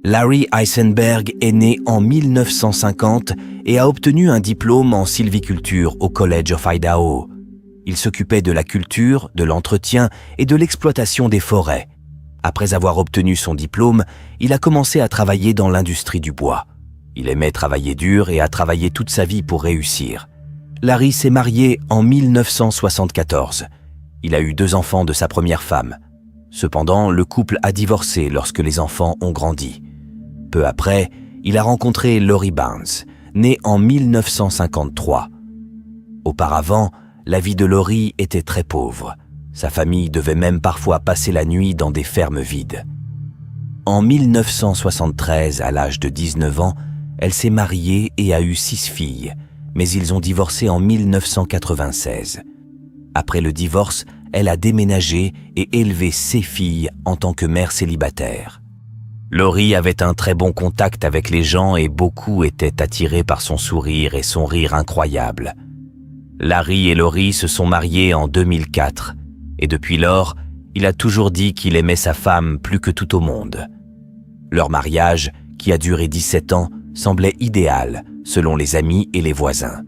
Larry Eisenberg est né en 1950 et a obtenu un diplôme en sylviculture au College of Idaho. Il s'occupait de la culture, de l'entretien et de l'exploitation des forêts. Après avoir obtenu son diplôme, il a commencé à travailler dans l'industrie du bois. Il aimait travailler dur et a travaillé toute sa vie pour réussir. Larry s'est marié en 1974. Il a eu 2 enfants de sa première femme. Cependant, le couple a divorcé lorsque les enfants ont grandi. Peu après, il a rencontré Lori Barnes, née en 1953. Auparavant, la vie de Lori était très pauvre. Sa famille devait même parfois passer la nuit dans des fermes vides. En 1973, à l'âge de 19 ans, elle s'est mariée et a eu 6 filles, mais ils ont divorcé en 1996. Après le divorce, elle a déménagé et élevé ses filles en tant que mère célibataire. Lori avait un très bon contact avec les gens et beaucoup étaient attirés par son sourire et son rire incroyable. Larry et Lori se sont mariés en 2004 et depuis lors, il a toujours dit qu'il aimait sa femme plus que tout au monde. Leur mariage, qui a duré 17 ans, semblait idéal selon les amis et les voisins.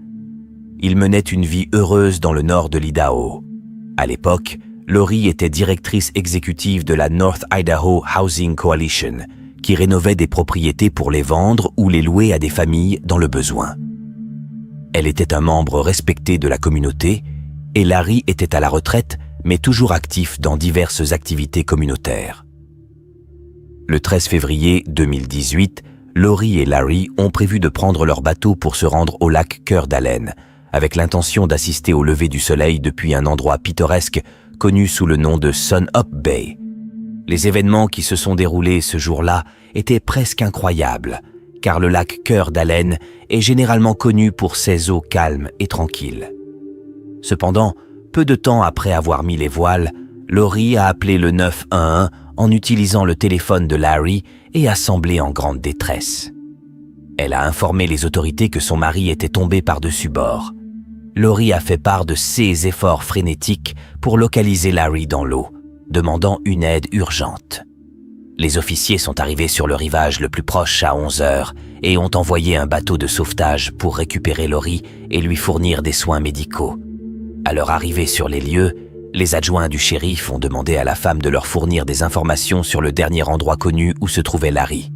Ils menaient une vie heureuse dans le nord de l'Idaho. À l'époque, Lori était directrice exécutive de la North Idaho Housing Coalition, qui rénovait des propriétés pour les vendre ou les louer à des familles dans le besoin. Elle était un membre respecté de la communauté et Larry était à la retraite, mais toujours actif dans diverses activités communautaires. Le 13 février 2018, Lori et Larry ont prévu de prendre leur bateau pour se rendre au lac Coeur d'Alene, avec l'intention d'assister au lever du soleil depuis un endroit pittoresque connu sous le nom de Sun Up Bay. Les événements qui se sont déroulés ce jour-là étaient presque incroyables, car le lac Coeur d'Alene est généralement connu pour ses eaux calmes et tranquilles. Cependant, peu de temps après avoir mis les voiles, Lori a appelé le 911 en utilisant le téléphone de Larry et a semblé en grande détresse. Elle a informé les autorités que son mari était tombé par-dessus bord. Lori a fait part de ses efforts frénétiques pour localiser Larry dans l'eau, demandant une aide urgente. Les officiers sont arrivés sur le rivage le plus proche à 11h et ont envoyé un bateau de sauvetage pour récupérer Lori et lui fournir des soins médicaux. À leur arrivée sur les lieux, les adjoints du shérif ont demandé à la femme de leur fournir des informations sur le dernier endroit connu où se trouvait Larry.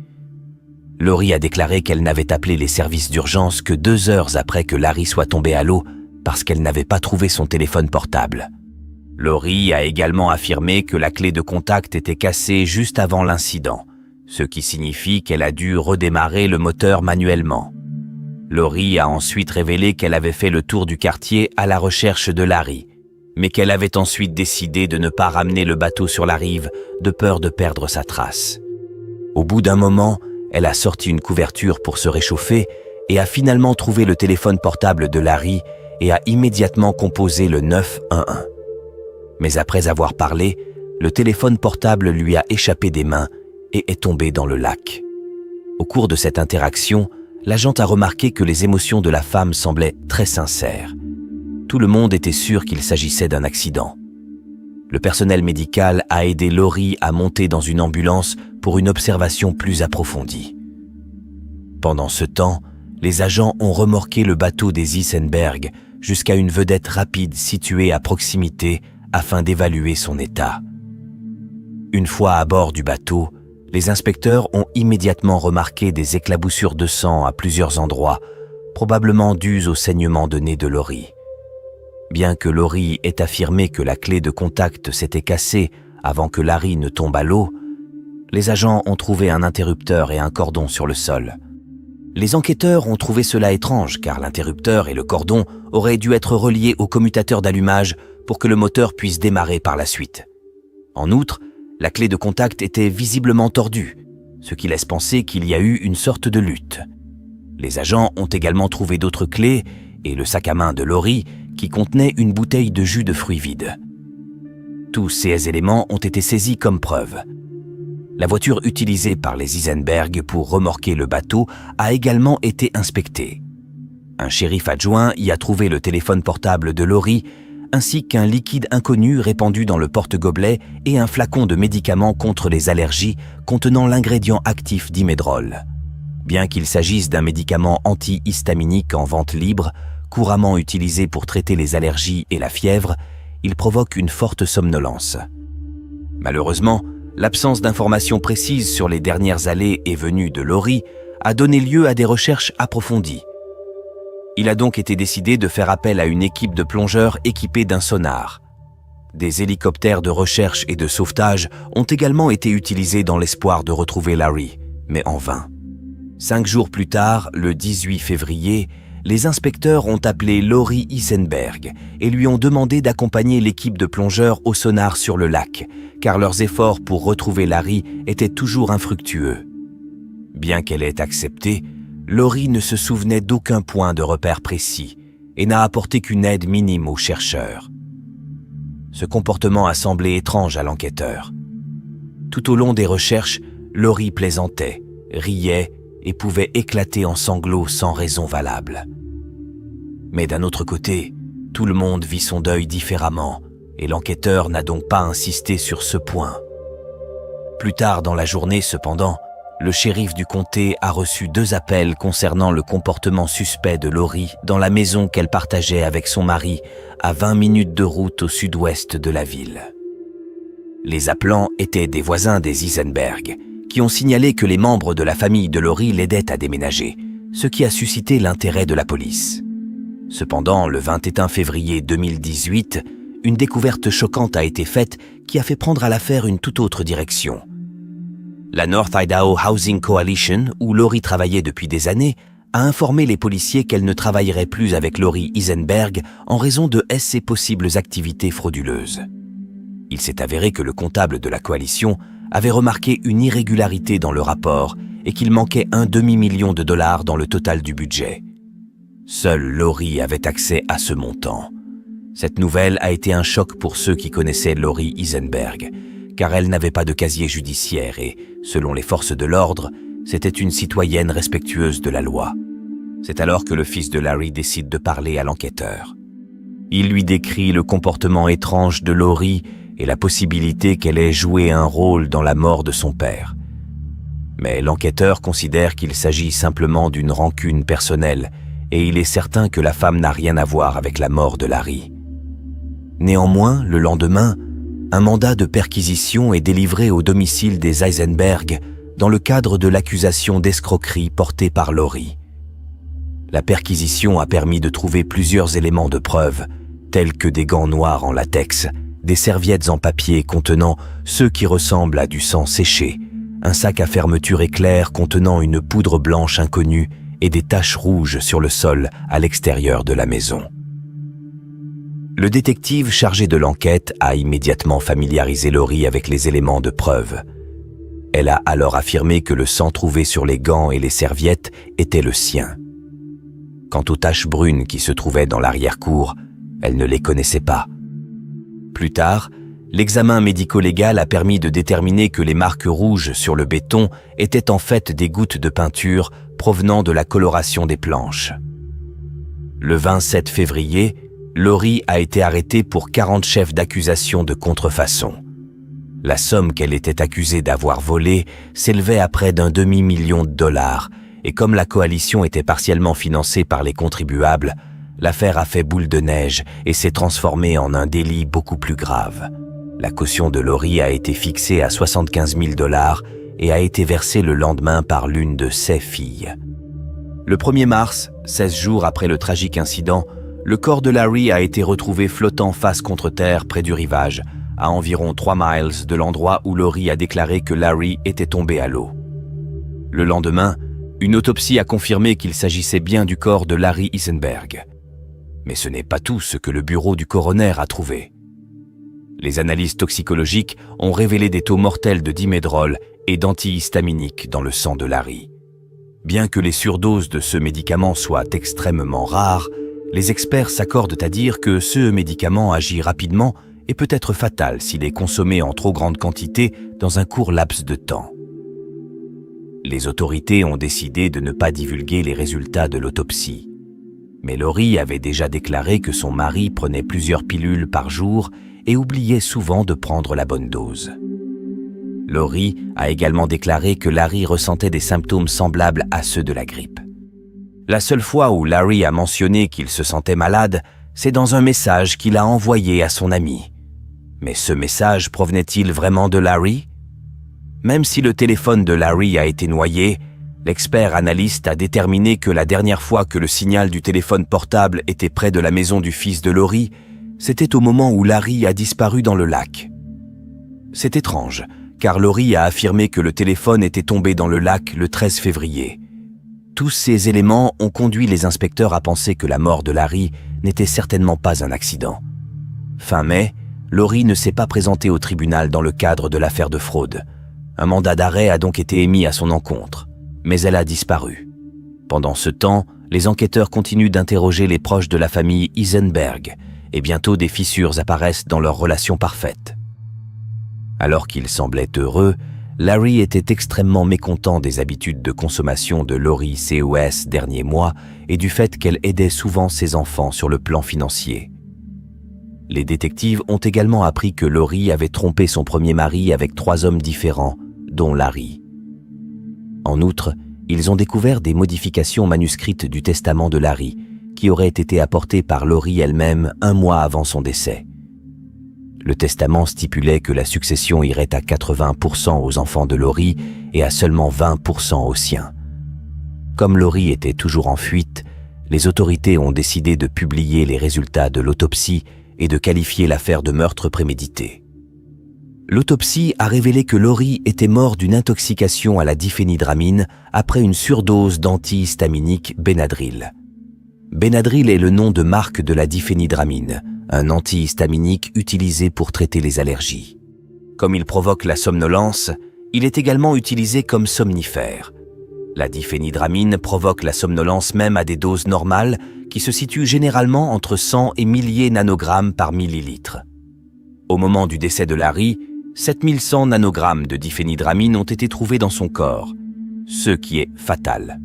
Lori a déclaré qu'elle n'avait appelé les services d'urgence que 2 heures après que Larry soit tombé à l'eau parce qu'elle n'avait pas trouvé son téléphone portable. Lori a également affirmé que la clé de contact était cassée juste avant l'incident, ce qui signifie qu'elle a dû redémarrer le moteur manuellement. Lori a ensuite révélé qu'elle avait fait le tour du quartier à la recherche de Larry, mais qu'elle avait ensuite décidé de ne pas ramener le bateau sur la rive de peur de perdre sa trace. Au bout d'un moment, elle a sorti une couverture pour se réchauffer et a finalement trouvé le téléphone portable de Larry et a immédiatement composé le 911. Mais après avoir parlé, le téléphone portable lui a échappé des mains et est tombé dans le lac. Au cours de cette interaction, l'agente a remarqué que les émotions de la femme semblaient très sincères. Tout le monde était sûr qu'il s'agissait d'un accident. Le personnel médical a aidé Lori à monter dans une ambulance pour une observation plus approfondie. Pendant ce temps, les agents ont remorqué le bateau des Eisenberg jusqu'à une vedette rapide située à proximité afin d'évaluer son état. Une fois à bord du bateau, les inspecteurs ont immédiatement remarqué des éclaboussures de sang à plusieurs endroits, probablement dues au saignement de nez de Lori. Bien que Lori ait affirmé que la clé de contact s'était cassée avant que Larry ne tombe à l'eau, les agents ont trouvé un interrupteur et un cordon sur le sol. Les enquêteurs ont trouvé cela étrange car l'interrupteur et le cordon auraient dû être reliés au commutateur d'allumage pour que le moteur puisse démarrer par la suite. En outre, la clé de contact était visiblement tordue, ce qui laisse penser qu'il y a eu une sorte de lutte. Les agents ont également trouvé d'autres clés et le sac à main de Lori qui contenait une bouteille de jus de fruits vide. Tous ces éléments ont été saisis comme preuve. La voiture utilisée par les Eisenberg pour remorquer le bateau a également été inspectée. Un shérif adjoint y a trouvé le téléphone portable de Lori ainsi qu'un liquide inconnu répandu dans le porte-gobelet et un flacon de médicaments contre les allergies contenant l'ingrédient actif d'imédrol. Bien qu'il s'agisse d'un médicament antihistaminique en vente libre, couramment utilisé pour traiter les allergies et la fièvre, il provoque une forte somnolence. Malheureusement, l'absence d'informations précises sur les dernières allées et venues de Laurie a donné lieu à des recherches approfondies. Il a donc été décidé de faire appel à une équipe de plongeurs équipée d'un sonar. Des hélicoptères de recherche et de sauvetage ont également été utilisés dans l'espoir de retrouver Larry, mais en vain. 5 jours plus tard, le 18 février, les inspecteurs ont appelé Laurie Isenberg et lui ont demandé d'accompagner l'équipe de plongeurs au sonar sur le lac, car leurs efforts pour retrouver Larry étaient toujours infructueux. Bien qu'elle ait accepté, Laurie ne se souvenait d'aucun point de repère précis et n'a apporté qu'une aide minime aux chercheurs. Ce comportement a semblé étrange à l'enquêteur. Tout au long des recherches, Laurie plaisantait, riait et pouvait éclater en sanglots sans raison valable. Mais d'un autre côté, tout le monde vit son deuil différemment et l'enquêteur n'a donc pas insisté sur ce point. Plus tard dans la journée, cependant, le shérif du comté a reçu 2 appels concernant le comportement suspect de Laurie dans la maison qu'elle partageait avec son mari à 20 minutes de route au sud-ouest de la ville. Les appelants étaient des voisins des Isenberg, qui ont signalé que les membres de la famille de Laurie l'aidaient à déménager, ce qui a suscité l'intérêt de la police. Cependant, le 21 février 2018, une découverte choquante a été faite qui a fait prendre à l'affaire une toute autre direction. La North Idaho Housing Coalition, où Laurie travaillait depuis des années, a informé les policiers qu'elle ne travaillerait plus avec Laurie Isenberg en raison de ses possibles activités frauduleuses. Il s'est avéré que le comptable de la coalition avait remarqué une irrégularité dans le rapport et qu'il manquait $1 demi-million dans le total du budget. Seule Laurie avait accès à ce montant. Cette nouvelle a été un choc pour ceux qui connaissaient Laurie Isenberg, car elle n'avait pas de casier judiciaire et, selon les forces de l'ordre, c'était une citoyenne respectueuse de la loi. C'est alors que le fils de Larry décide de parler à l'enquêteur. Il lui décrit le comportement étrange de Laurie et la possibilité qu'elle ait joué un rôle dans la mort de son père. Mais l'enquêteur considère qu'il s'agit simplement d'une rancune personnelle et il est certain que la femme n'a rien à voir avec la mort de Larry. Néanmoins, le lendemain, un mandat de perquisition est délivré au domicile des Isenberg dans le cadre de l'accusation d'escroquerie portée par Laurie. La perquisition a permis de trouver plusieurs éléments de preuve, tels que des gants noirs en latex, des serviettes en papier contenant ceux qui ressemblent à du sang séché, un sac à fermeture éclair contenant une poudre blanche inconnue et des taches rouges sur le sol à l'extérieur de la maison. Le détective chargé de l'enquête a immédiatement familiarisé Laurie avec les éléments de preuve. Elle a alors affirmé que le sang trouvé sur les gants et les serviettes était le sien. Quant aux taches brunes qui se trouvaient dans l'arrière-cour, elle ne les connaissait pas. Plus tard, l'examen médico-légal a permis de déterminer que les marques rouges sur le béton étaient en fait des gouttes de peinture provenant de la coloration des planches. Le 27 février, Laurie a été arrêtée pour 40 chefs d'accusation de contrefaçon. La somme qu'elle était accusée d'avoir volée s'élevait à près d'1 demi-million de dollars, et comme la coalition était partiellement financée par les contribuables, l'affaire a fait boule de neige et s'est transformée en un délit beaucoup plus grave. La caution de Laurie a été fixée à 75 000 $ et a été versée le lendemain par l'une de ses filles. Le 1er mars, 16 jours après le tragique incident, le corps de Larry a été retrouvé flottant face contre terre près du rivage, à environ 3 miles de l'endroit où Laurie a déclaré que Larry était tombé à l'eau. Le lendemain, une autopsie a confirmé qu'il s'agissait bien du corps de Larry Isenberg. Mais ce n'est pas tout ce que le bureau du coroner a trouvé. Les analyses toxicologiques ont révélé des taux mortels de dimédrol et d'antihistaminique dans le sang de Larry. Bien que les surdoses de ce médicament soient extrêmement rares, les experts s'accordent à dire que ce médicament agit rapidement et peut être fatal s'il est consommé en trop grande quantité dans un court laps de temps. Les autorités ont décidé de ne pas divulguer les résultats de l'autopsie. Mais Laurie avait déjà déclaré que son mari prenait plusieurs pilules par jour et oubliait souvent de prendre la bonne dose. Laurie a également déclaré que Larry ressentait des symptômes semblables à ceux de la grippe. La seule fois où Larry a mentionné qu'il se sentait malade, c'est dans un message qu'il a envoyé à son ami. Mais ce message provenait-il vraiment de Larry? Même si le téléphone de Larry a été noyé, l'expert analyste a déterminé que la dernière fois que le signal du téléphone portable était près de la maison du fils de Laurie, c'était au moment où Larry a disparu dans le lac. C'est étrange, car Laurie a affirmé que le téléphone était tombé dans le lac le 13 février. Tous ces éléments ont conduit les inspecteurs à penser que la mort de Larry n'était certainement pas un accident. Fin mai, Laurie ne s'est pas présentée au tribunal dans le cadre de l'affaire de fraude. Un mandat d'arrêt a donc été émis à son encontre, mais elle a disparu. Pendant ce temps, les enquêteurs continuent d'interroger les proches de la famille Eisenberg, et bientôt des fissures apparaissent dans leur relation parfaite. Alors qu'il semblait heureux, Larry était extrêmement mécontent des habitudes de consommation de Laurie ces derniers mois et du fait qu'elle aidait souvent ses enfants sur le plan financier. Les détectives ont également appris que Laurie avait trompé son premier mari avec 3 hommes différents, dont Larry. En outre, ils ont découvert des modifications manuscrites du testament de Larry, qui auraient été apportées par Laurie elle-même 1 mois avant son décès. Le testament stipulait que la succession irait à 80% aux enfants de Laurie et à seulement 20% aux siens. Comme Laurie était toujours en fuite, les autorités ont décidé de publier les résultats de l'autopsie et de qualifier l'affaire de meurtre prémédité. L'autopsie a révélé que Laurie était mort d'une intoxication à la diphénhydramine après une surdose d'antihistaminique Benadryl. Benadryl est le nom de marque de la diphénhydramine, un antihistaminique utilisé pour traiter les allergies. Comme il provoque la somnolence, il est également utilisé comme somnifère. La diphénhydramine provoque la somnolence même à des doses normales qui se situent généralement entre 100 et milliers nanogrammes par millilitre. Au moment du décès de Larry, 7100 nanogrammes de diphénhydramine ont été trouvés dans son corps, ce qui est fatal.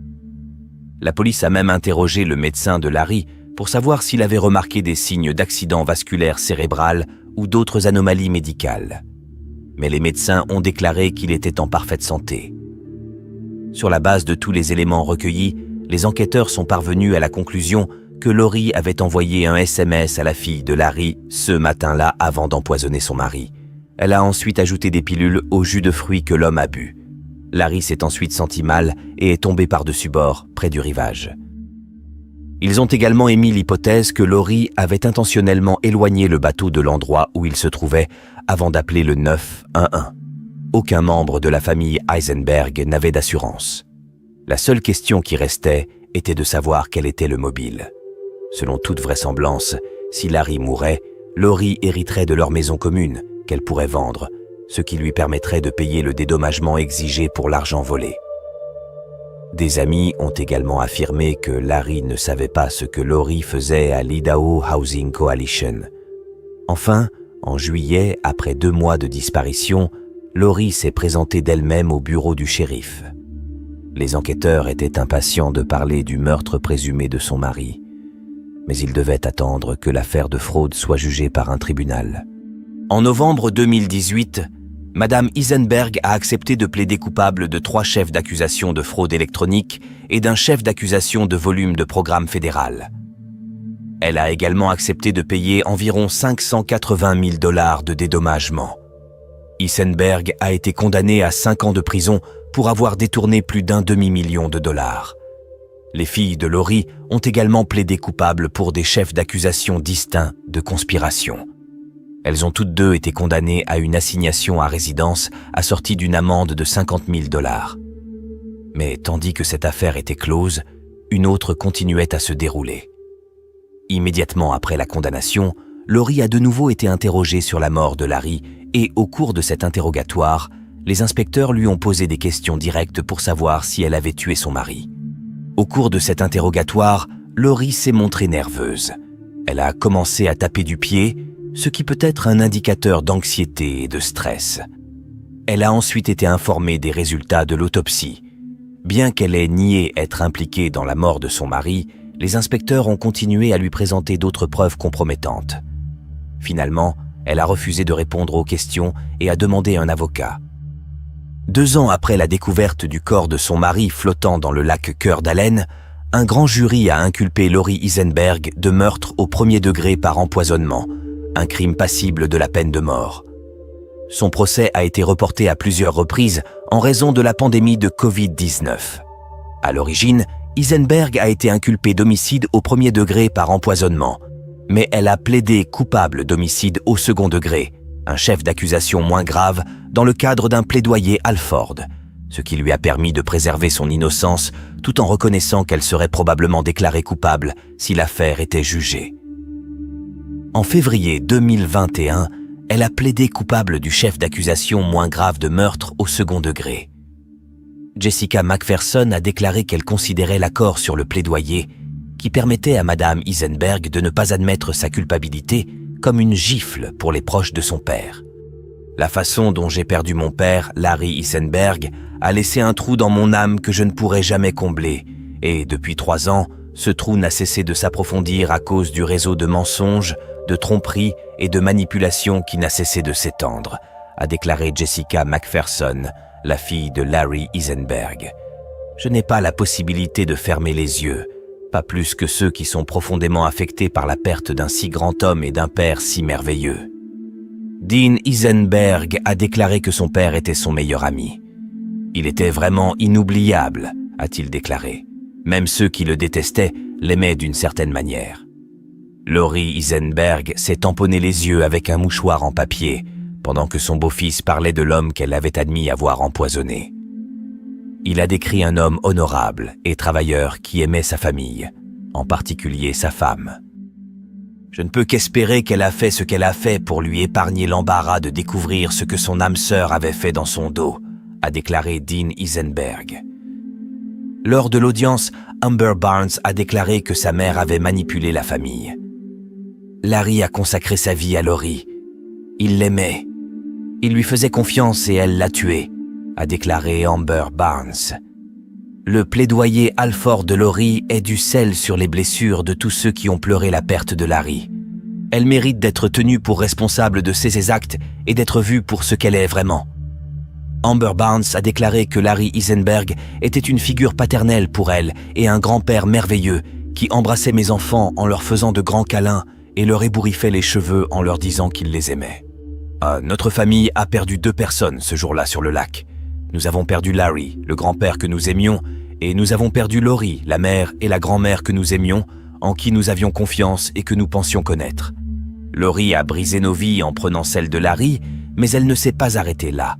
La police a même interrogé le médecin de Larry pour savoir s'il avait remarqué des signes d'accident vasculaire cérébral ou d'autres anomalies médicales. Mais les médecins ont déclaré qu'il était en parfaite santé. Sur la base de tous les éléments recueillis, les enquêteurs sont parvenus à la conclusion que Laurie avait envoyé un SMS à la fille de Larry ce matin-là avant d'empoisonner son mari. Elle a ensuite ajouté des pilules au jus de fruits que l'homme a bu. Larry s'est ensuite senti mal et est tombé par-dessus bord, près du rivage. Ils ont également émis l'hypothèse que Laurie avait intentionnellement éloigné le bateau de l'endroit où il se trouvait avant d'appeler le 911. Aucun membre de la famille Eisenberg n'avait d'assurance. La seule question qui restait était de savoir quel était le mobile. Selon toute vraisemblance, si Larry mourait, Laurie hériterait de leur maison commune, qu'elle pourrait vendre, ce qui lui permettrait de payer le dédommagement exigé pour l'argent volé. Des amis ont également affirmé que Larry ne savait pas ce que Laurie faisait à l'Idaho Housing Coalition. Enfin, en juillet, après 2 mois de disparition, Laurie s'est présentée d'elle-même au bureau du shérif. Les enquêteurs étaient impatients de parler du meurtre présumé de son mari, mais ils devaient attendre que l'affaire de fraude soit jugée par un tribunal. En novembre 2018, Madame Eisenberg a accepté de plaider coupable de 3 chefs d'accusation de fraude électronique et d'un chef d'accusation de volume de programme fédéral. Elle a également accepté de payer environ 580 000 $ de dédommagement. Eisenberg a été condamnée à 5 ans de prison pour avoir détourné plus d'1 demi-million de dollars. Les filles de Laurie ont également plaidé coupables pour des chefs d'accusation distincts de conspiration. Elles ont toutes 2 été condamnées à une assignation à résidence assortie d'une amende de 50 000 $. Mais tandis que cette affaire était close, une autre continuait à se dérouler. Immédiatement après la condamnation, Laurie a de nouveau été interrogée sur la mort de Larry et au cours de cet interrogatoire, les inspecteurs lui ont posé des questions directes pour savoir si elle avait tué son mari. Au cours de cet interrogatoire, Laurie s'est montrée nerveuse. Elle a commencé à taper du pied, ce qui peut être un indicateur d'anxiété et de stress. Elle a ensuite été informée des résultats de l'autopsie. Bien qu'elle ait nié être impliquée dans la mort de son mari, les inspecteurs ont continué à lui présenter d'autres preuves compromettantes. Finalement, elle a refusé de répondre aux questions et a demandé un avocat. 2 ans après la découverte du corps de son mari flottant dans le lac Cœur d'Haleine, un grand jury a inculpé Laurie Isenberg de meurtre au 1er degré par empoisonnement, un crime passible de la peine de mort. Son procès a été reporté à plusieurs reprises en raison de la pandémie de Covid-19. À l'origine, Isenberg a été inculpée d'homicide au 1er degré par empoisonnement, mais elle a plaidé coupable d'homicide au 2nd degré, un chef d'accusation moins grave dans le cadre d'un plaidoyer Alford, ce qui lui a permis de préserver son innocence tout en reconnaissant qu'elle serait probablement déclarée coupable si l'affaire était jugée. En février 2021, elle a plaidé coupable du chef d'accusation moins grave de meurtre au 2nd degré. Jessica Macpherson a déclaré qu'elle considérait l'accord sur le plaidoyer qui permettait à Madame Isenberg de ne pas admettre sa culpabilité comme une gifle pour les proches de son père. La façon dont j'ai perdu mon père, Larry Isenberg, a laissé un trou dans mon âme que je ne pourrai jamais combler, et depuis 3 ans, ce trou n'a cessé de s'approfondir à cause du réseau de mensonges, de tromperies et de manipulations qui n'a cessé de s'étendre, a déclaré Jessica Macpherson, la fille de Larry Isenberg. Je n'ai pas la possibilité de fermer les yeux, pas plus que ceux qui sont profondément affectés par la perte d'un si grand homme et d'un père si merveilleux. Dean Isenberg a déclaré que son père était son meilleur ami. Il était vraiment inoubliable, a-t-il déclaré. Même ceux qui le détestaient l'aimaient d'une certaine manière. Laurie Isenberg s'est tamponné les yeux avec un mouchoir en papier pendant que son beau-fils parlait de l'homme qu'elle avait admis avoir empoisonné. Il a décrit un homme honorable et travailleur qui aimait sa famille, en particulier sa femme. Je ne peux qu'espérer qu'elle a fait ce qu'elle a fait pour lui épargner l'embarras de découvrir ce que son âme sœur avait fait dans son dos, a déclaré Dean Isenberg. Lors de l'audience, Amber Barnes a déclaré que sa mère avait manipulé la famille. Larry a consacré sa vie à Laurie. Il l'aimait. Il lui faisait confiance et elle l'a tué, a déclaré Amber Barnes. Le plaidoyer Alford de Laurie est du sel sur les blessures de tous ceux qui ont pleuré la perte de Larry. Elle mérite d'être tenue pour responsable de ses actes et d'être vue pour ce qu'elle est vraiment. Amber Barnes a déclaré que Larry Isenberg était une figure paternelle pour elle et un grand-père merveilleux qui embrassait mes enfants en leur faisant de grands câlins et leur ébouriffait les cheveux en leur disant qu'il les aimait. Notre famille a perdu 2 personnes ce jour-là sur le lac. Nous avons perdu Larry, le grand-père que nous aimions, et nous avons perdu Laurie, la mère et la grand-mère que nous aimions, en qui nous avions confiance et que nous pensions connaître. Laurie a brisé nos vies en prenant celle de Larry, mais elle ne s'est pas arrêtée là,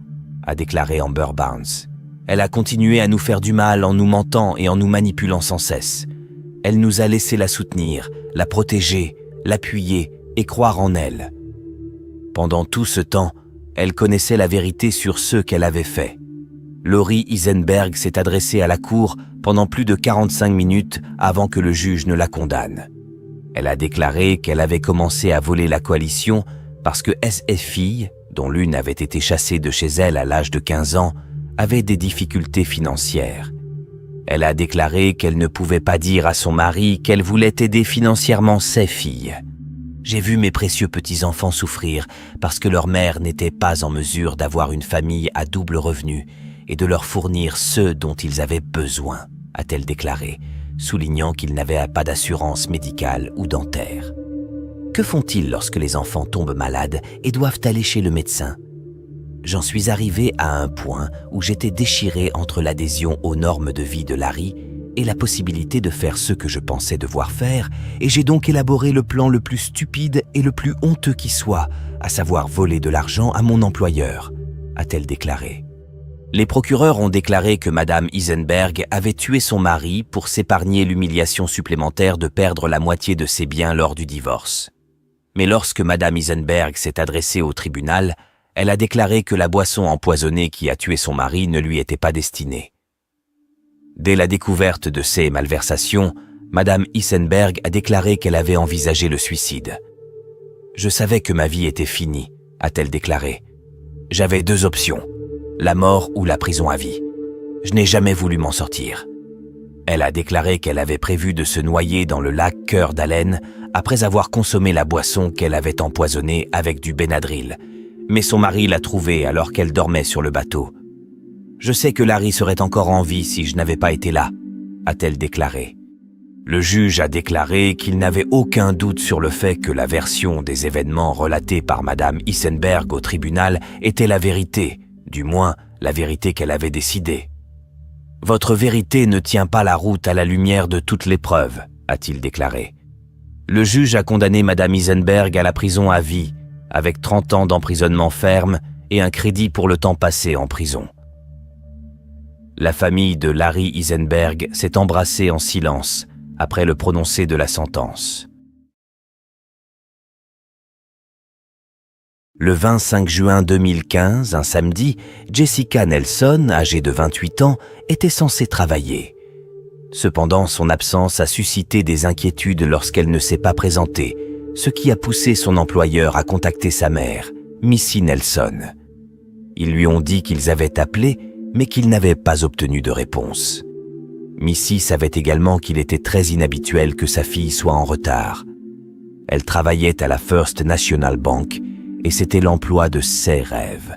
a déclaré Amber Barnes. Elle a continué à nous faire du mal en nous mentant et en nous manipulant sans cesse. Elle nous a laissé la soutenir, la protéger, l'appuyer et croire en elle. Pendant tout ce temps, elle connaissait la vérité sur ce qu'elle avait fait. Laurie Isenberg s'est adressée à la cour pendant plus de 45 minutes avant que le juge ne la condamne. Elle a déclaré qu'elle avait commencé à voler la coalition parce que ses filles, dont l'une avait été chassée de chez elle à l'âge de 15 ans, avaient des difficultés financières. Elle a déclaré qu'elle ne pouvait pas dire à son mari qu'elle voulait aider financièrement ses filles. J'ai vu mes précieux petits-enfants souffrir parce que leur mère n'était pas en mesure d'avoir une famille à double revenu et de leur fournir ce dont ils avaient besoin, a-t-elle déclaré, soulignant qu'ils n'avaient pas d'assurance médicale ou dentaire. Que font-ils lorsque les enfants tombent malades et doivent aller chez le médecin? J'en suis arrivé à un point où j'étais déchiré entre l'adhésion aux normes de vie de Larry et la possibilité de faire ce que je pensais devoir faire, et j'ai donc élaboré le plan le plus stupide et le plus honteux qui soit, à savoir voler de l'argent à mon employeur, a-t-elle déclaré. Les procureurs ont déclaré que Madame Isenberg avait tué son mari pour s'épargner l'humiliation supplémentaire de perdre la moitié de ses biens lors du divorce. Mais lorsque Madame Isenberg s'est adressée au tribunal, elle a déclaré que la boisson empoisonnée qui a tué son mari ne lui était pas destinée. Dès la découverte de ces malversations, Madame Isenberg a déclaré qu'elle avait envisagé le suicide. « Je savais que ma vie était finie », a-t-elle déclaré. « J'avais 2 options, la mort ou la prison à vie. Je n'ai jamais voulu m'en sortir. » Elle a déclaré qu'elle avait prévu de se noyer dans le lac Cœur d'Haleine après avoir consommé la boisson qu'elle avait empoisonnée avec du Benadryl. Mais son mari l'a trouvée alors qu'elle dormait sur le bateau. « Je sais que Larry serait encore en vie si je n'avais pas été là », a-t-elle déclaré. Le juge a déclaré qu'il n'avait aucun doute sur le fait que la version des événements relatée par Madame Eisenberg au tribunal était la vérité, du moins la vérité qu'elle avait décidée. « Votre vérité ne tient pas la route à la lumière de toutes les preuves », a-t-il déclaré. Le juge a condamné Madame Eisenberg à la prison à vie, avec 30 ans d'emprisonnement ferme et un crédit pour le temps passé en prison. La famille de Larry Eisenberg s'est embrassée en silence après le prononcé de la sentence. Le 25 juin 2015, un samedi, Jessica Nelson, âgée de 28 ans, était censée travailler. Cependant, son absence a suscité des inquiétudes lorsqu'elle ne s'est pas présentée, ce qui a poussé son employeur à contacter sa mère, Missy Nelson. Ils lui ont dit qu'ils avaient appelé, mais qu'ils n'avaient pas obtenu de réponse. Missy savait également qu'il était très inhabituel que sa fille soit en retard. Elle travaillait à la First National Bank et c'était l'emploi de ses rêves.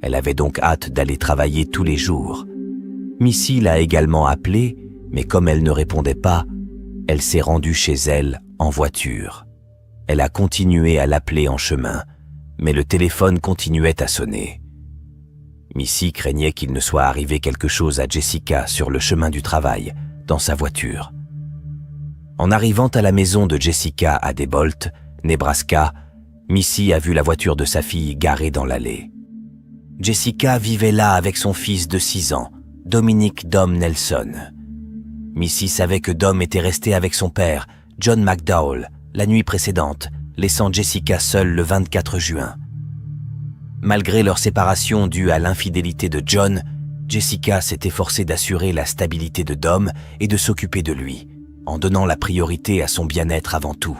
Elle avait donc hâte d'aller travailler tous les jours. Missy l'a également appelée, mais comme elle ne répondait pas, elle s'est rendue chez elle en voiture. Elle a continué à l'appeler en chemin, mais le téléphone continuait à sonner. Missy craignait qu'il ne soit arrivé quelque chose à Jessica sur le chemin du travail, dans sa voiture. En arrivant à la maison de Jessica à Debolt, Nebraska, Missy a vu la voiture de sa fille garée dans l'allée. Jessica vivait là avec son fils de 6 ans, Dominic Dom Nelson. Missy savait que Dom était resté avec son père, John McDowell, la nuit précédente, laissant Jessica seule le 24 juin. Malgré leur séparation due à l'infidélité de John, Jessica s'est efforcée d'assurer la stabilité de Dom et de s'occuper de lui, en donnant la priorité à son bien-être avant tout.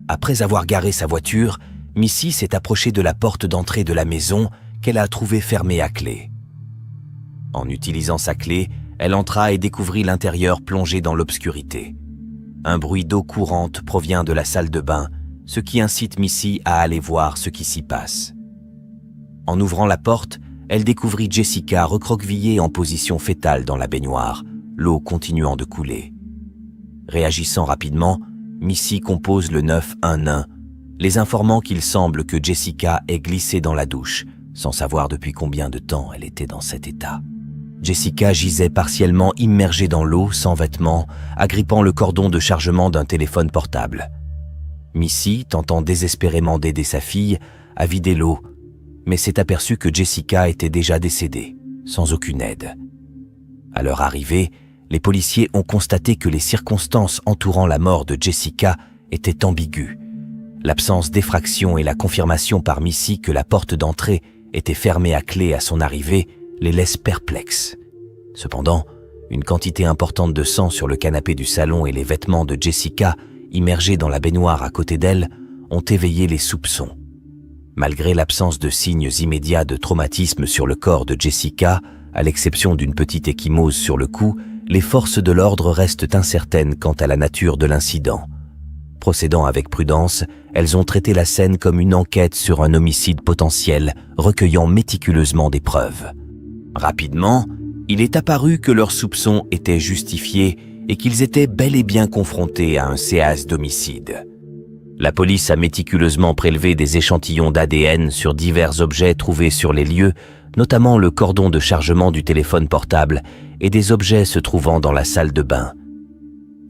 Après avoir garé sa voiture, Missy s'est approchée de la porte d'entrée de la maison qu'elle a trouvée fermée à clé. En utilisant sa clé, elle entra et découvrit l'intérieur plongé dans l'obscurité. Un bruit d'eau courante provient de la salle de bain, ce qui incite Missy à aller voir ce qui s'y passe. En ouvrant la porte, elle découvrit Jessica recroquevillée en position fétale dans la baignoire, l'eau continuant de couler. Réagissant rapidement, Missy compose le 911, les informant qu'il semble que Jessica ait glissé dans la douche, sans savoir depuis combien de temps elle était dans cet état. Jessica gisait partiellement immergée dans l'eau, sans vêtements, agrippant le cordon de chargement d'un téléphone portable. Missy, tentant désespérément d'aider sa fille, a vidé l'eau, mais s'est aperçue que Jessica était déjà décédée, sans aucune aide. À leur arrivée, les policiers ont constaté que les circonstances entourant la mort de Jessica étaient ambiguës. L'absence d'effraction et la confirmation par Missy que la porte d'entrée était fermée à clé à son arrivée les laissent perplexes. Cependant, une quantité importante de sang sur le canapé du salon et les vêtements de Jessica immergés dans la baignoire à côté d'elle, ont éveillé les soupçons. Malgré l'absence de signes immédiats de traumatisme sur le corps de Jessica, à l'exception d'une petite ecchymose sur le cou, les forces de l'ordre restent incertaines quant à la nature de l'incident. Procédant avec prudence, elles ont traité la scène comme une enquête sur un homicide potentiel, recueillant méticuleusement des preuves. Rapidement, il est apparu que leurs soupçons étaient justifiés et qu'ils étaient bel et bien confrontés à un séisme d'homicide. La police a méticuleusement prélevé des échantillons d'ADN sur divers objets trouvés sur les lieux, notamment le cordon de chargement du téléphone portable et des objets se trouvant dans la salle de bain.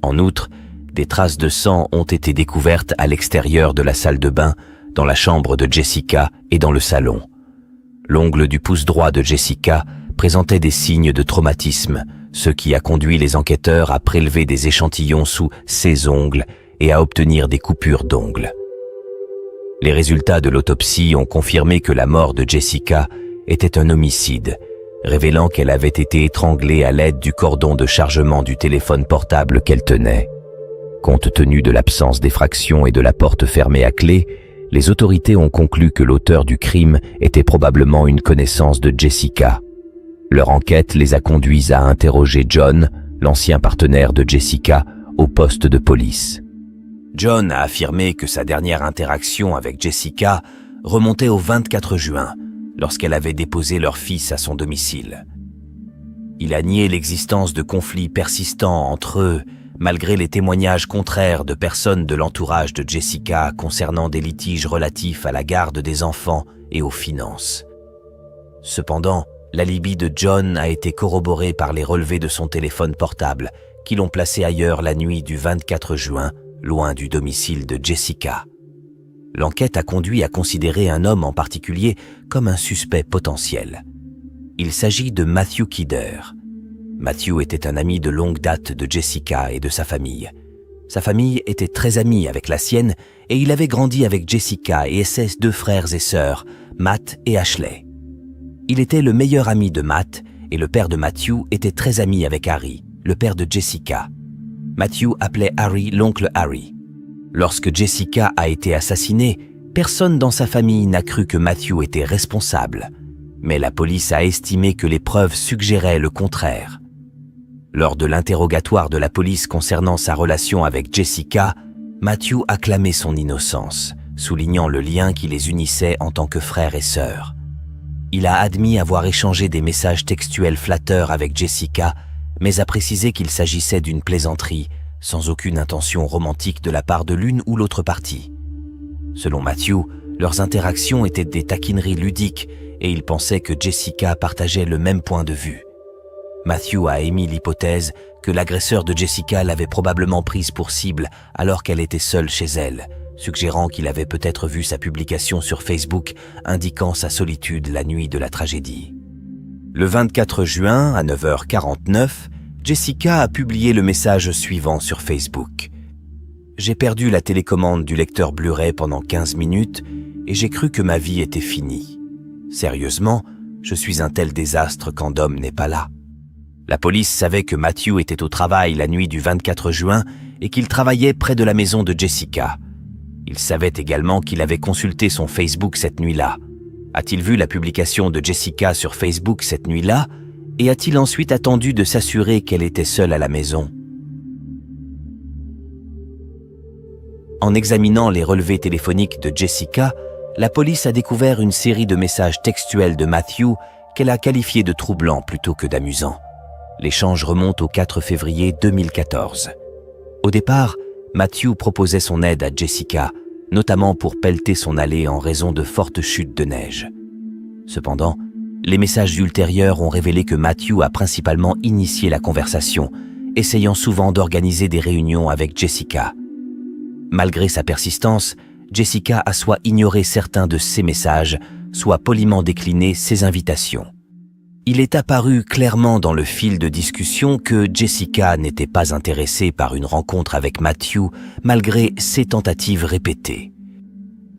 En outre, des traces de sang ont été découvertes à l'extérieur de la salle de bain, dans la chambre de Jessica et dans le salon. L'ongle du pouce droit de Jessica présentait des signes de traumatisme, ce qui a conduit les enquêteurs à prélever des échantillons sous ses ongles et à obtenir des coupures d'ongles. Les résultats de l'autopsie ont confirmé que la mort de Jessica était un homicide, révélant qu'elle avait été étranglée à l'aide du cordon de chargement du téléphone portable qu'elle tenait. Compte tenu de l'absence d'effraction et de la porte fermée à clé, les autorités ont conclu que l'auteur du crime était probablement une connaissance de Jessica. Leur enquête les a conduits à interroger John, l'ancien partenaire de Jessica au poste de police. John a affirmé que sa dernière interaction avec Jessica remontait au 24 juin, lorsqu'elle avait déposé leur fils à son domicile. Il a nié l'existence de conflits persistants entre eux, malgré les témoignages contraires de personnes de l'entourage de Jessica concernant des litiges relatifs à la garde des enfants et aux finances. Cependant, l'alibi de John a été corroboré par les relevés de son téléphone portable, qui l'ont placé ailleurs la nuit du 24 juin, loin du domicile de Jessica. L'enquête a conduit à considérer un homme en particulier comme un suspect potentiel. Il s'agit de Matthew Kidder. Matthew était un ami de longue date de Jessica et de sa famille. Sa famille était très amie avec la sienne et il avait grandi avec Jessica et ses deux frères et sœurs, Matt et Ashley. Il était le meilleur ami de Matt et le père de Matthew était très ami avec Harry, le père de Jessica. Matthew appelait Harry l'oncle Harry. Lorsque Jessica a été assassinée, personne dans sa famille n'a cru que Matthew était responsable. Mais la police a estimé que les preuves suggéraient le contraire. Lors de l'interrogatoire de la police concernant sa relation avec Jessica, Matthew a clamé son innocence, soulignant le lien qui les unissait en tant que frères et sœurs. Il a admis avoir échangé des messages textuels flatteurs avec Jessica, mais a précisé qu'il s'agissait d'une plaisanterie, sans aucune intention romantique de la part de l'une ou l'autre partie. Selon Matthew, leurs interactions étaient des taquineries ludiques et il pensait que Jessica partageait le même point de vue. Matthew a émis l'hypothèse que l'agresseur de Jessica l'avait probablement prise pour cible alors qu'elle était seule chez elle, suggérant qu'il avait peut-être vu sa publication sur Facebook indiquant sa solitude la nuit de la tragédie. Le 24 juin, à 9h49, Jessica a publié le message suivant sur Facebook. « J'ai perdu la télécommande du lecteur Blu-ray pendant 15 minutes et j'ai cru que ma vie était finie. Sérieusement, je suis un tel désastre quand Dom n'est pas là. » La police savait que Matthew était au travail la nuit du 24 juin et qu'il travaillait près de la maison de Jessica. Il savait également qu'il avait consulté son Facebook cette nuit-là. A-t-il vu la publication de Jessica sur Facebook cette nuit-là et a-t-il ensuite attendu de s'assurer qu'elle était seule à la maison? En examinant les relevés téléphoniques de Jessica, la police a découvert une série de messages textuels de Matthew qu'elle a qualifiés de troublants plutôt que d'amusants. L'échange remonte au 4 février 2014. Au départ, Matthew proposait son aide à Jessica, notamment pour pelleter son allée en raison de fortes chutes de neige. Cependant, les messages ultérieurs ont révélé que Matthew a principalement initié la conversation, essayant souvent d'organiser des réunions avec Jessica. Malgré sa persistance, Jessica a soit ignoré certains de ses messages, soit poliment décliné ses invitations. Il est apparu clairement dans le fil de discussion que Jessica n'était pas intéressée par une rencontre avec Matthew malgré ses tentatives répétées.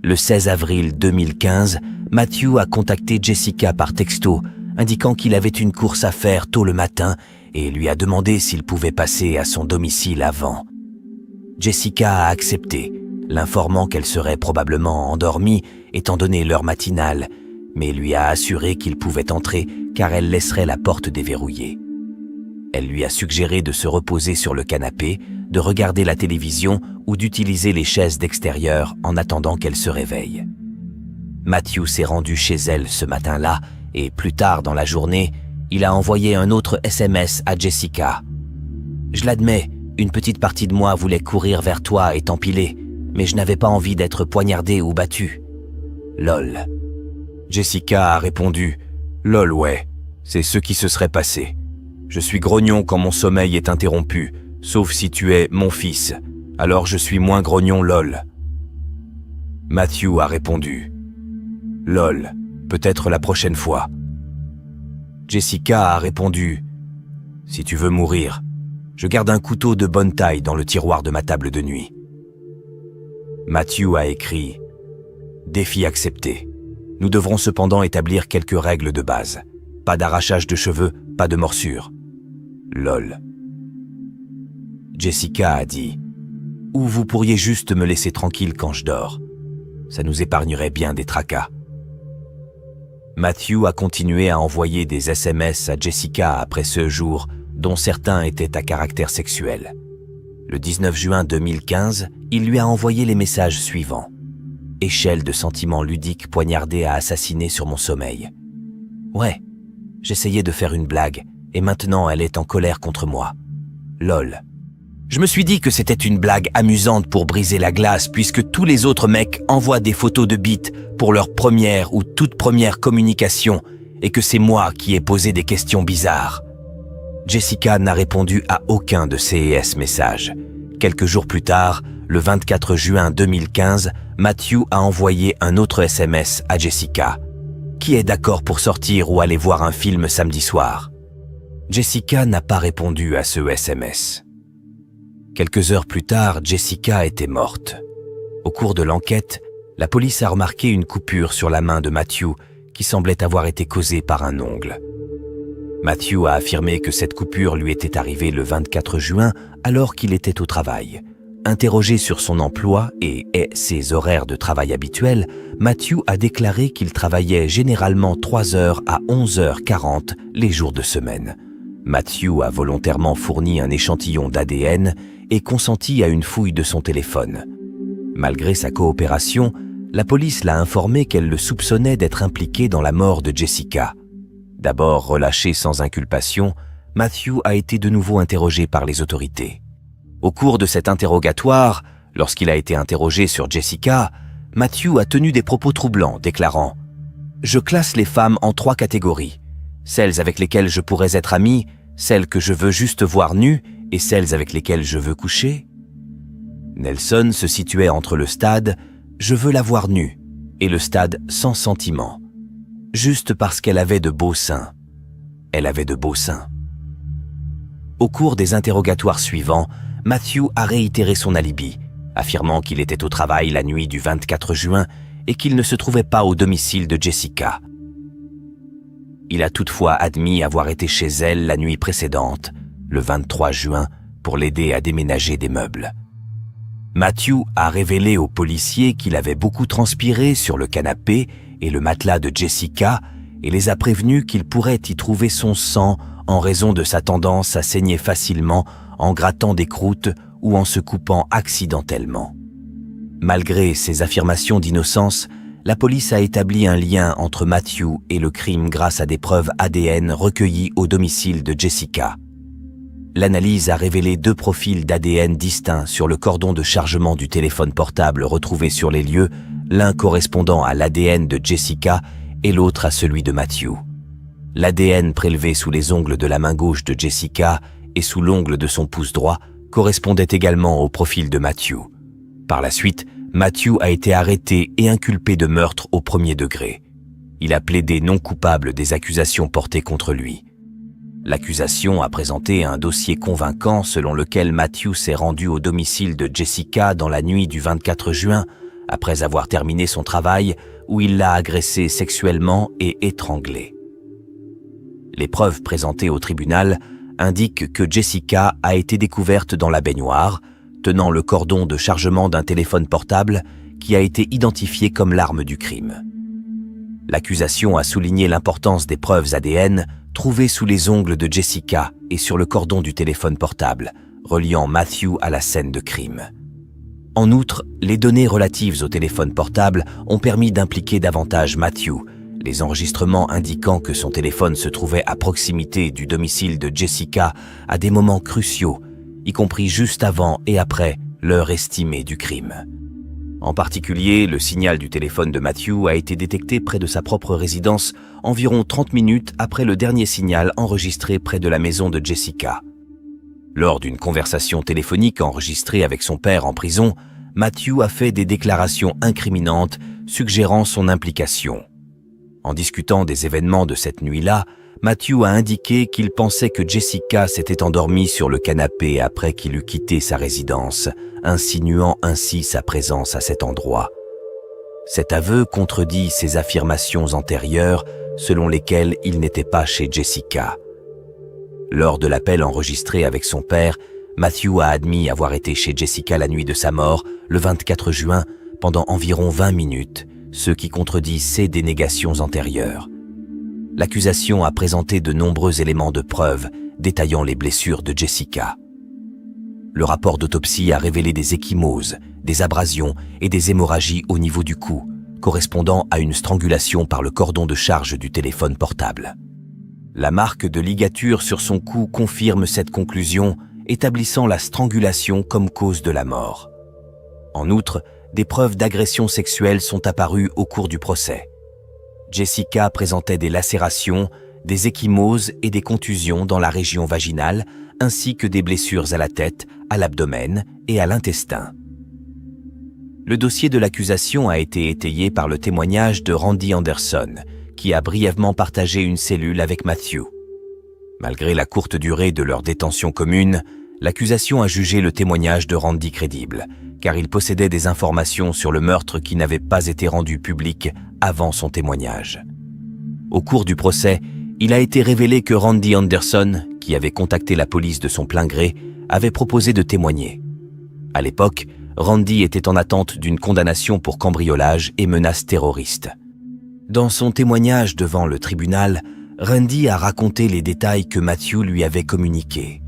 Le 16 avril 2015, Matthew a contacté Jessica par texto, indiquant qu'il avait une course à faire tôt le matin et lui a demandé s'il pouvait passer à son domicile avant. Jessica a accepté, l'informant qu'elle serait probablement endormie étant donné l'heure matinale, mais lui a assuré qu'il pouvait entrer car elle laisserait la porte déverrouillée. Elle lui a suggéré de se reposer sur le canapé, de regarder la télévision ou d'utiliser les chaises d'extérieur en attendant qu'elle se réveille. Matthew s'est rendu chez elle ce matin-là et plus tard dans la journée, il a envoyé un autre SMS à Jessica. « Je l'admets, une petite partie de moi voulait courir vers toi et t'empiler, mais je n'avais pas envie d'être poignardé ou battu. Lol. » Jessica a répondu « Lol ouais, c'est ce qui se serait passé. Je suis grognon quand mon sommeil est interrompu, sauf si tu es mon fils, alors je suis moins grognon lol. » Matthew a répondu « Lol, peut-être la prochaine fois. » Jessica a répondu « Si tu veux mourir, je garde un couteau de bonne taille dans le tiroir de ma table de nuit. » Matthew a écrit « Défi accepté. Nous devrons cependant établir quelques règles de base. Pas d'arrachage de cheveux, pas de morsure. Lol. » Jessica a dit « Ou vous pourriez juste me laisser tranquille quand je dors. Ça nous épargnerait bien des tracas. » Matthew a continué à envoyer des SMS à Jessica après ce jour, dont certains étaient à caractère sexuel. Le 19 juin 2015, il lui a envoyé les messages suivants. « Échelle de sentiments ludiques poignardée à assassiner sur mon sommeil. Ouais, j'essayais de faire une blague, et maintenant elle est en colère contre moi. Lol. Je me suis dit que c'était une blague amusante pour briser la glace puisque tous les autres mecs envoient des photos de bites pour leur première ou toute première communication et que c'est moi qui ai posé des questions bizarres. » Jessica n'a répondu à aucun de ces messages. Quelques jours plus tard, le 24 juin 2015, Matthew a envoyé un autre SMS à Jessica. « Qui est d'accord pour sortir ou aller voir un film samedi soir ?» Jessica n'a pas répondu à ce SMS. Quelques heures plus tard, Jessica était morte. Au cours de l'enquête, la police a remarqué une coupure sur la main de Matthew qui semblait avoir été causée par un ongle. Matthew a affirmé que cette coupure lui était arrivée le 24 juin alors qu'il était au travail. Interrogé sur son emploi et ses horaires de travail habituels, Matthew a déclaré qu'il travaillait généralement 3h à 11h40 les jours de semaine. Matthew a volontairement fourni un échantillon d'ADN et consenti à une fouille de son téléphone. Malgré sa coopération, la police l'a informé qu'elle le soupçonnait d'être impliqué dans la mort de Jessica. D'abord relâché sans inculpation, Matthew a été de nouveau interrogé par les autorités. Au cours de cet interrogatoire, lorsqu'il a été interrogé sur Jessica, Matthew a tenu des propos troublants, déclarant « Je classe les femmes en 3 catégories. Celles avec lesquelles je pourrais être ami, celles que je veux juste voir nues et celles avec lesquelles je veux coucher. » Nelson se situait entre le stade « Je veux la voir nue » et le stade « sans sentiment », juste parce qu'elle avait de beaux seins. Elle avait de beaux seins. Au cours des interrogatoires suivants, Matthew a réitéré son alibi, affirmant qu'il était au travail la nuit du 24 juin et qu'il ne se trouvait pas au domicile de Jessica. Il a toutefois admis avoir été chez elle la nuit précédente, le 23 juin, pour l'aider à déménager des meubles. Matthew a révélé aux policiers qu'il avait beaucoup transpiré sur le canapé et le matelas de Jessica et les a prévenus qu'il pourrait y trouver son sang en raison de sa tendance à saigner facilement en grattant des croûtes ou en se coupant accidentellement. Malgré ses affirmations d'innocence, la police a établi un lien entre Matthew et le crime grâce à des preuves ADN recueillies au domicile de Jessica. L'analyse a révélé 2 profils d'ADN distincts sur le cordon de chargement du téléphone portable retrouvé sur les lieux, l'un correspondant à l'ADN de Jessica et l'autre à celui de Matthew. L'ADN prélevé sous les ongles de la main gauche de Jessica et sous l'ongle de son pouce droit correspondait également au profil de Matthew. Par la suite, Matthew a été arrêté et inculpé de meurtre au 1er degré. Il a plaidé non coupable des accusations portées contre lui. L'accusation a présenté un dossier convaincant selon lequel Matthew s'est rendu au domicile de Jessica dans la nuit du 24 juin, après avoir terminé son travail, où il l'a agressée sexuellement et étranglée. Les preuves présentées au tribunal indiquent que Jessica a été découverte dans la baignoire, tenant le cordon de chargement d'un téléphone portable qui a été identifié comme l'arme du crime. L'accusation a souligné l'importance des preuves ADN trouvées sous les ongles de Jessica et sur le cordon du téléphone portable, reliant Matthew à la scène de crime. En outre, les données relatives au téléphone portable ont permis d'impliquer davantage Matthew, les enregistrements indiquant que son téléphone se trouvait à proximité du domicile de Jessica à des moments cruciaux, y compris juste avant et après l'heure estimée du crime. En particulier, le signal du téléphone de Matthew a été détecté près de sa propre résidence environ 30 minutes après le dernier signal enregistré près de la maison de Jessica. Lors d'une conversation téléphonique enregistrée avec son père en prison, Matthew a fait des déclarations incriminantes suggérant son implication. En discutant des événements de cette nuit-là, Matthew a indiqué qu'il pensait que Jessica s'était endormie sur le canapé après qu'il eut quitté sa résidence, insinuant ainsi sa présence à cet endroit. Cet aveu contredit ses affirmations antérieures selon lesquelles il n'était pas chez Jessica. Lors de l'appel enregistré avec son père, Matthew a admis avoir été chez Jessica la nuit de sa mort, le 24 juin, pendant environ 20 minutes, ce qui contredit ses dénégations antérieures. L'accusation a présenté de nombreux éléments de preuve détaillant les blessures de Jessica. Le rapport d'autopsie a révélé des ecchymoses, des abrasions et des hémorragies au niveau du cou, correspondant à une strangulation par le cordon de charge du téléphone portable. La marque de ligature sur son cou confirme cette conclusion, établissant la strangulation comme cause de la mort. En outre, des preuves d'agression sexuelle sont apparues au cours du procès. Jessica présentait des lacérations, des ecchymoses et des contusions dans la région vaginale, ainsi que des blessures à la tête, à l'abdomen et à l'intestin. Le dossier de l'accusation a été étayé par le témoignage de Randy Anderson, qui a brièvement partagé une cellule avec Matthew. Malgré la courte durée de leur détention commune, l'accusation a jugé le témoignage de Randy crédible, car il possédait des informations sur le meurtre qui n'avaient pas été rendues publiques avant son témoignage. Au cours du procès, il a été révélé que Randy Anderson, qui avait contacté la police de son plein gré, avait proposé de témoigner. À l'époque, Randy était en attente d'une condamnation pour cambriolage et menaces terroristes. Dans son témoignage devant le tribunal, Randy a raconté les détails que Matthew lui avait communiqués.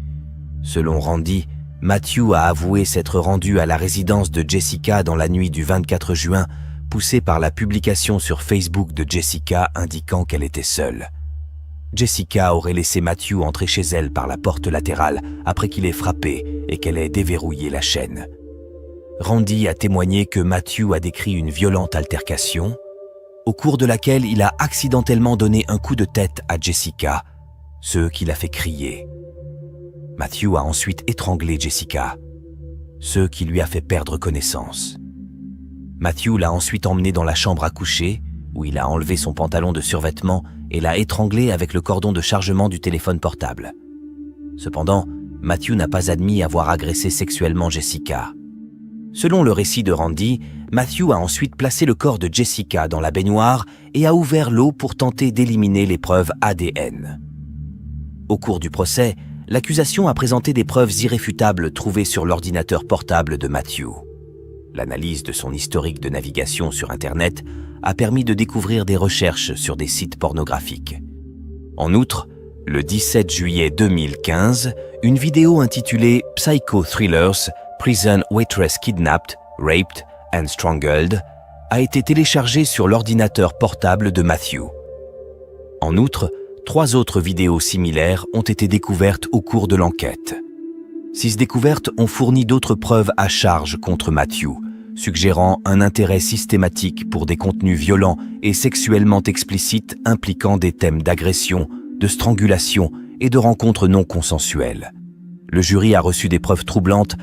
Selon Randy, Matthew a avoué s'être rendu à la résidence de Jessica dans la nuit du 24 juin, poussé par la publication sur Facebook de Jessica indiquant qu'elle était seule. Jessica aurait laissé Matthew entrer chez elle par la porte latérale après qu'il ait frappé et qu'elle ait déverrouillé la chaîne. Randy a témoigné que Matthew a décrit une violente altercation, au cours de laquelle il a accidentellement donné un coup de tête à Jessica, ce qui l'a fait crier. Matthew a ensuite étranglé Jessica, ce qui lui a fait perdre connaissance. Matthew l'a ensuite emmenée dans la chambre à coucher, où il a enlevé son pantalon de survêtement et l'a étranglée avec le cordon de chargement du téléphone portable. Cependant, Matthew n'a pas admis avoir agressé sexuellement Jessica. Selon le récit de Randy, Matthew a ensuite placé le corps de Jessica dans la baignoire et a ouvert l'eau pour tenter d'éliminer les preuves ADN. Au cours du procès, l'accusation a présenté des preuves irréfutables trouvées sur l'ordinateur portable de Matthew. L'analyse de son historique de navigation sur Internet a permis de découvrir des recherches sur des sites pornographiques. En outre, le 17 juillet 2015, une vidéo intitulée « Psycho Thrillers, Prison Waitress Kidnapped, Raped and Strangled » a été téléchargée sur l'ordinateur portable de Matthew. En outre, 3 autres vidéos similaires ont été découvertes au cours de l'enquête. 6 découvertes ont fourni d'autres preuves à charge contre Matthew, suggérant un intérêt systématique pour des contenus violents et sexuellement explicites impliquant des thèmes d'agression, de strangulation et de rencontres non consensuelles. Le jury a reçu des preuves troublantes